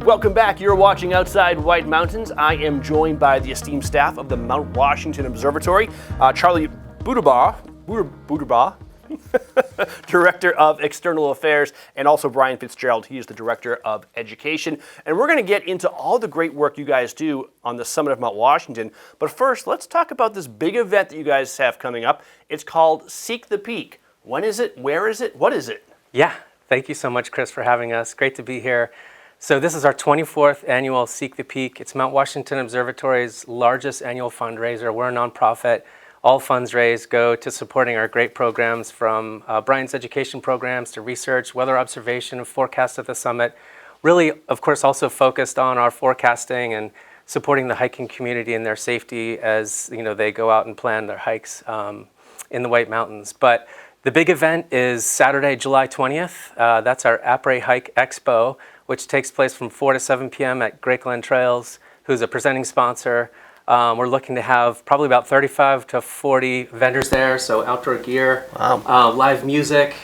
Welcome back. You're watching Outside White Mountains. I am joined by the esteemed staff of the Mount Washington Observatory. Charlie Buterbaugh, Director of External Affairs, and also Brian Fitzgerald. He is the Director of Education. And we're going to get into all the great work you guys do on the summit of Mount Washington. But first, let's talk about this big event that you guys have coming up. It's called Seek the Peak. When is it? Where is it? What is it? Yeah, thank you so much, Chris, for having us. Great to be here. So this is our 24th annual Seek the Peak. It's Mount Washington Observatory's largest annual fundraiser. We're a nonprofit. All funds raised go to supporting our great programs, from Brian's education programs to research, weather observation, and forecast at the summit. Really, of course, also focused on our forecasting and supporting the hiking community and their safety as they go out and plan their hikes in the White Mountains. But the big event is Saturday, July 20th. That's our Après Hike Expo, which takes place from 4 to 7 p.m. at Great Glen Trails, who's a presenting sponsor. We're looking to have probably about 35 to 40 vendors there, so outdoor gear, live music,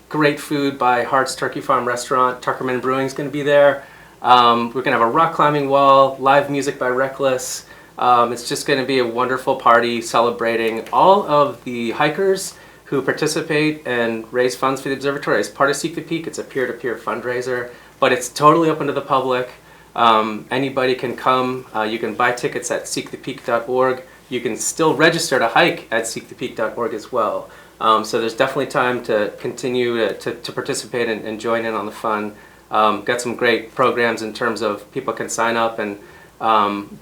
great food by Hart's Turkey Farm Restaurant. Tuckerman Brewing is going to be there. We're going to have a rock climbing wall, live music by Reckless. It's just going to be a wonderful party celebrating all of the hikers who participate and raise funds for the observatory. As part of Seek the Peak, it's a peer-to-peer fundraiser, but it's totally open to the public. Anybody can come. You can buy tickets at seekthepeak.org. You can still register to hike at seekthepeak.org as well. So there's definitely time to continue to participate and join in on the fun. Got some great programs in terms of people can sign up and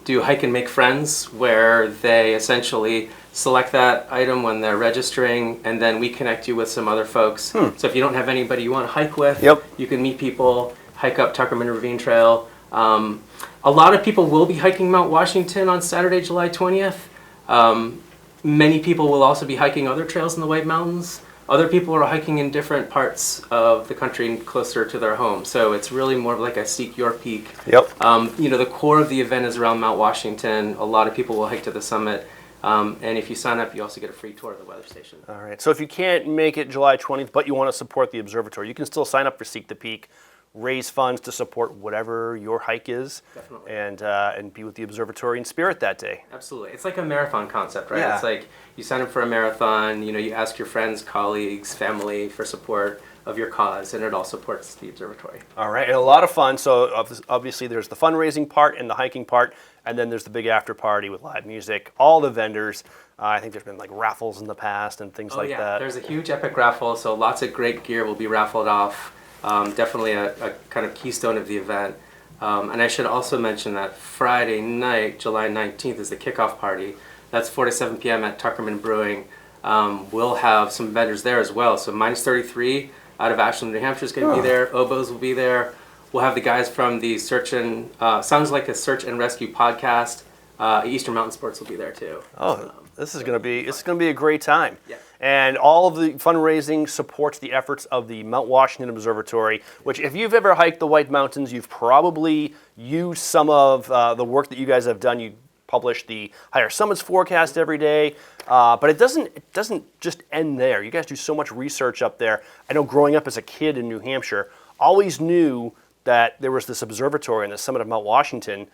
do Hike and Make Friends, where they essentially select that item when they're registering, and then we connect you with some other folks. So if you don't have anybody you want to hike with, you can meet people, hike up Tuckerman Ravine Trail. A lot of people will be hiking Mount Washington on Saturday, July 20th. Many people will also be hiking other trails in the White Mountains. Other people are hiking in different parts of the country closer to their home. So it's really more like a Seek Your Peak. The core of the event is around Mount Washington. A lot of people will hike to the summit. And if you sign up, you also get a free tour of the weather station. All right. So if you can't make it July 20th, but you want to support the observatory, you can still sign up for Seek the Peak, raise funds to support whatever your hike is. Definitely. And be with the observatory in spirit that day. Absolutely. It's like a marathon concept, right? Yeah. It's like you sign up for a marathon, you ask your friends, colleagues, family for support of your cause, and it all supports the observatory. All right, and a lot of fun. So obviously there's the fundraising part and the hiking part, and then there's the big after party with live music, all the vendors. I think there's been like raffles in the past and things like that. There's a huge epic raffle, so lots of great gear will be raffled off. Definitely a kind of keystone of the event. And I should also mention that Friday night, July 19th, is the kickoff party. That's 4 to 7 p.m. at Tuckerman Brewing. We'll have some vendors there as well. So Minus 33 out of Ashland, New Hampshire is going to be there. Oboes will be there. We'll have the guys from the Sounds Like a Search and Rescue podcast. Eastern Mountain Sports will be there too. This is going to be a great time. Yeah. And all of the fundraising supports the efforts of the Mount Washington Observatory, which if you've ever hiked the White Mountains, you've probably used some of the work that you guys have done. You publish the Higher Summits forecast every day, but it doesn't just end there. You guys do so much research up there. I know growing up as a kid in New Hampshire, always knew that there was this observatory on the summit of Mount Washington,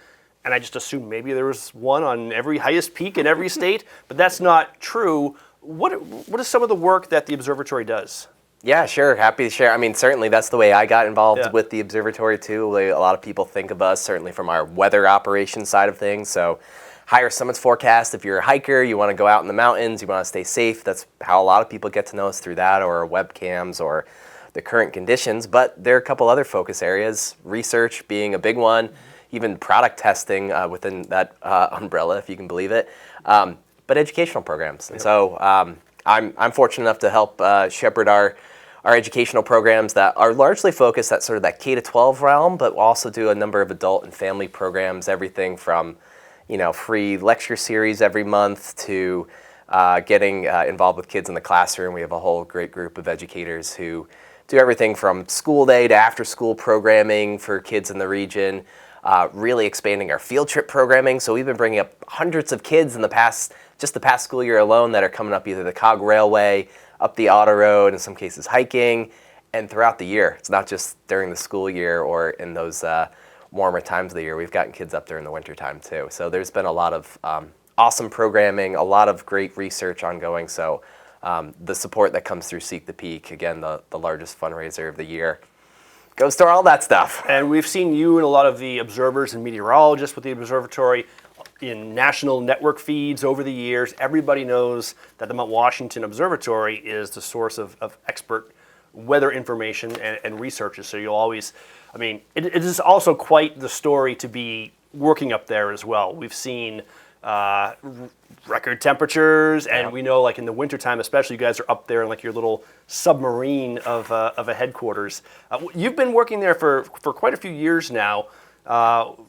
and I just assumed maybe there was one on every highest peak in every state, but that's not true. What is some of the work that the observatory does? Yeah, sure. Happy to share. I mean, certainly that's the way I got involved with the observatory too. A lot of people think of us certainly from our weather operations side of things. So Higher Summits forecast, if you're a hiker, you want to go out in the mountains, you want to stay safe. That's how a lot of people get to know us, through that or webcams or the current conditions. But there are a couple other focus areas, research being a big one, even product testing within that umbrella, if you can believe it. But educational programs. And so I'm fortunate enough to help shepherd our educational programs that are largely focused at sort of that K-12 realm, but also do a number of adult and family programs, everything from free lecture series every month to getting involved with kids in the classroom. We have a whole great group of educators who do everything from school day to after school programming for kids in the region, really expanding our field trip programming. So we've been bringing up hundreds of kids in the past school year alone that are coming up either the Cog Railway, up the Auto Road, in some cases hiking, and throughout the year. It's not just during the school year or in those warmer times of the year. We've gotten kids up there in the wintertime too. So there's been a lot of awesome programming, a lot of great research ongoing. So the support that comes through Seek the Peak, again, the largest fundraiser of the year, goes to all that stuff. And we've seen you and a lot of the observers and meteorologists with the observatory in national network feeds over the years. Everybody knows that the Mount Washington Observatory is the source of expert weather information and researches. So you'll always, I mean, it is also quite the story to be working up there as well. We've seen record temperatures, and we know, like in the wintertime especially, you guys are up there in like your little submarine of a headquarters. You've been working there for quite a few years now.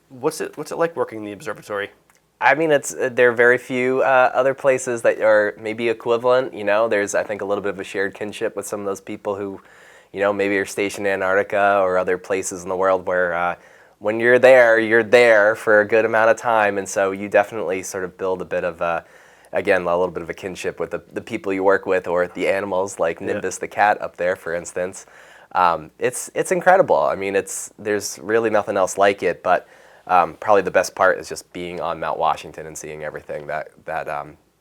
What's it like working in the observatory? I mean, there are very few other places that are maybe equivalent. You know, there's, I think, a little bit of a shared kinship with some of those people who, you know, maybe are stationed in Antarctica or other places in the world where when you're there for a good amount of time. And so you definitely sort of build a bit of again, a little bit of a kinship with the people you work with, or the animals like Nimbus the cat up there, for instance. It's incredible. I mean, there's really nothing else like it, but probably the best part is just being on Mount Washington and seeing everything that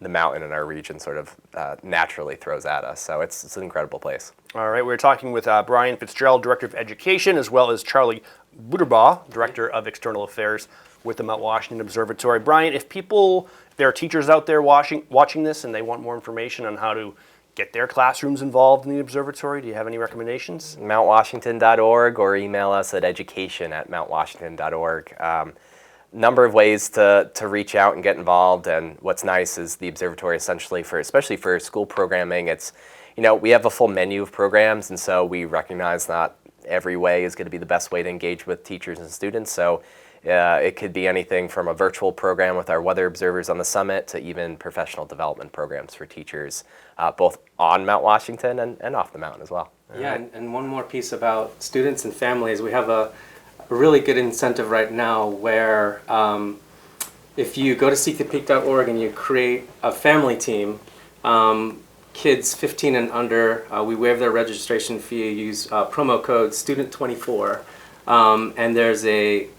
the mountain in our region sort of naturally throws at us. So it's an incredible place. All right, we're talking with Brian Fitzgerald, Director of Education, as well as Charlie Buterbaugh, Director of External Affairs with the Mount Washington Observatory. Brian, if there are teachers out there watching this and they want more information on how to get their classrooms involved in the observatory, do you have any recommendations? MountWashington.org, or email us at education@mountwashington.org. Number of ways to reach out and get involved. And what's nice is the observatory essentially, especially for school programming, it's, you know, we have a full menu of programs, and so we recognize not every way is going to be the best way to engage with teachers and students. So it could be anything from a virtual program with our weather observers on the summit to even professional development programs for teachers, both on Mount Washington and off the mountain as well. Yeah, and one more piece about students and families. We have a really good incentive right now where if you go to seekthepeak.org and you create a family team, kids 15 and under, we waive their registration fee, use promo code STUDENT24. And there's a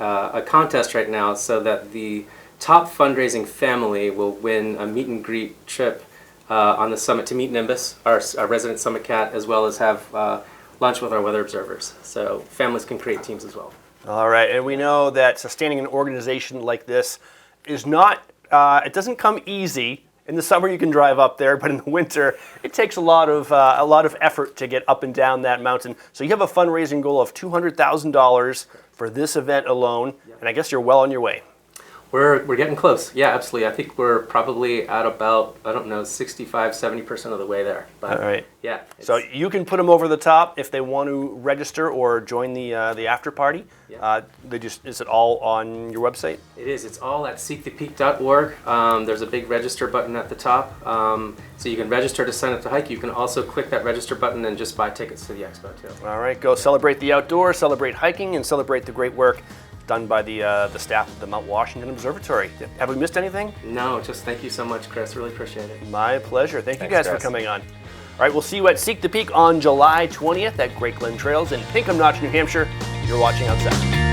contest right now so that the top fundraising family will win a meet and greet trip on the summit to meet Nimbus, our resident summit cat, as well as have lunch with our weather observers. So families can create teams as well. All right, and we know that sustaining an organization like this is not, it doesn't come easy. In the summer you can drive up there, but in the winter it takes a lot of effort to get up and down that mountain. So you have a fundraising goal of $200,000 for this event alone, and I guess you're well on your way. We're getting close. Yeah, absolutely. I think we're probably at about, I don't know, 65-70% of the way there. But, all right. Yeah. So you can put them over the top if they want to register or join the after party. Yeah. Is it all on your website? It is. It's all at seekthepeak.org. There's a big register button at the top. So you can register to sign up to hike. You can also click that register button and just buy tickets to the expo too. All right. Go celebrate the outdoors, celebrate hiking, and celebrate the great work done by the staff of the Mount Washington Observatory. Have we missed anything? No, just thank you so much, Chris. Really appreciate it. My pleasure. Thanks you guys Chris. for coming on. All right, we'll see you at Seek the Peak on July 20th at Great Glen Trails in Pinkham Notch, New Hampshire. You're watching Outside.